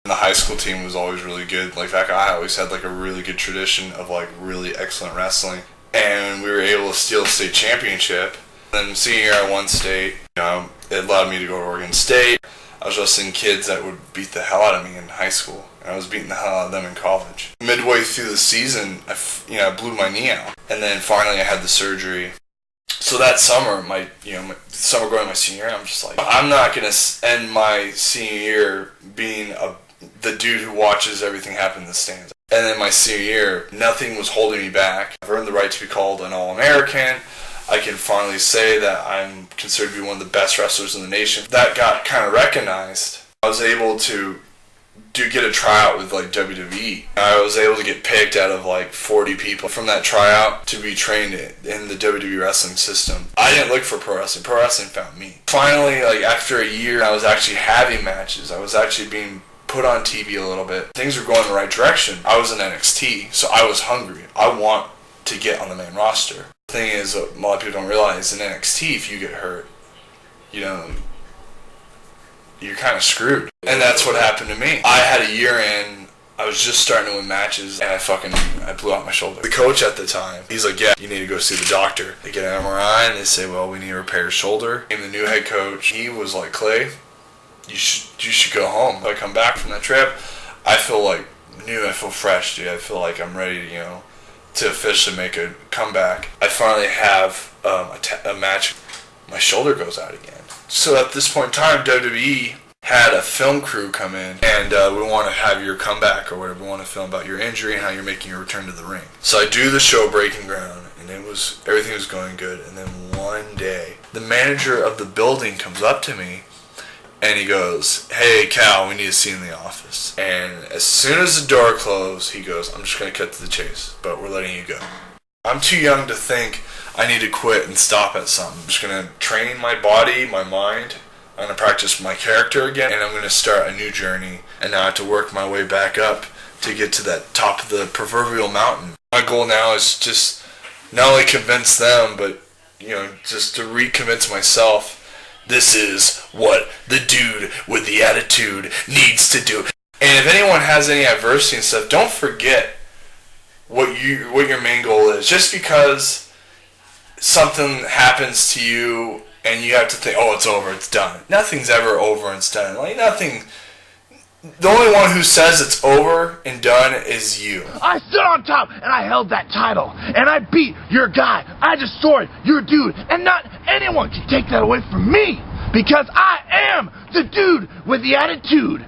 The high school team was always really good. Like, back, I always had like a really good tradition of like really excellent wrestling, and we were able to steal the state championship. Then senior year I won state. It allowed me to go to Oregon State. I was wrestling kids that would beat the hell out of me in high school, and I was beating the hell out of them in college. Midway through the season, I blew my knee out, and then finally I had the surgery. So that summer, my summer going to my senior year, I'm just like, I'm not gonna end my senior year being the dude who watches everything happen in the stands. And then my senior year, nothing was holding me back. I've earned the right to be called an All-American. I can finally say that I'm considered to be one of the best wrestlers in the nation. That got kind of recognized. I was able to get a tryout with like WWE. I was able to get picked out of like 40 people from that tryout to be trained in the WWE wrestling system. I didn't look for pro wrestling. Pro wrestling found me. Finally, like after a year, I was actually having matches. I was actually being put on TV a little bit. Things were going in the right direction. I was in NXT, so I was hungry. I want to get on the main roster. The thing is, a lot of people don't realize in NXT, if you get hurt, you're kind of screwed. And that's what happened to me. I had a year in, I was just starting to win matches, and I blew out my shoulder. The coach at the time, he's like, yeah, you need to go see the doctor. They get an MRI, and they say, well, we need to repair your shoulder. And the new head coach, he was like, Clay, you should go home. I come back from that trip, I feel like new, I feel fresh, dude. I feel like I'm ready to officially make a comeback. I finally have a match. My shoulder goes out again. So at this point in time, WWE had a film crew come in, and we want to have your comeback or whatever. We want to film about your injury and how you're making your return to the ring. So I do the show Breaking Ground, and everything was going good. And then one day, the manager of the building comes up to me, and he goes, hey, Cal, we need to see you in the office. And as soon as the door closed, he goes, I'm just going to cut to the chase, but we're letting you go. I'm too young to think I need to quit and stop at something. I'm just going to train my body, my mind. I'm going to practice my character again, and I'm going to start a new journey. And now I have to work my way back up to get to that top of the proverbial mountain. My goal now is just not only convince them, but just to reconvince myself, this is what the dude with the attitude needs to do. And if anyone has any adversity and stuff, don't forget what your main goal is. Just because something happens to you and you have to think, oh, it's over, it's done. Nothing's ever over and it's done. Like, nothing. The only one who says it's over and done is you. I stood on top and I held that title and I beat your guy. I destroyed your dude, and not anyone can take that away from me because I am the dude with the attitude.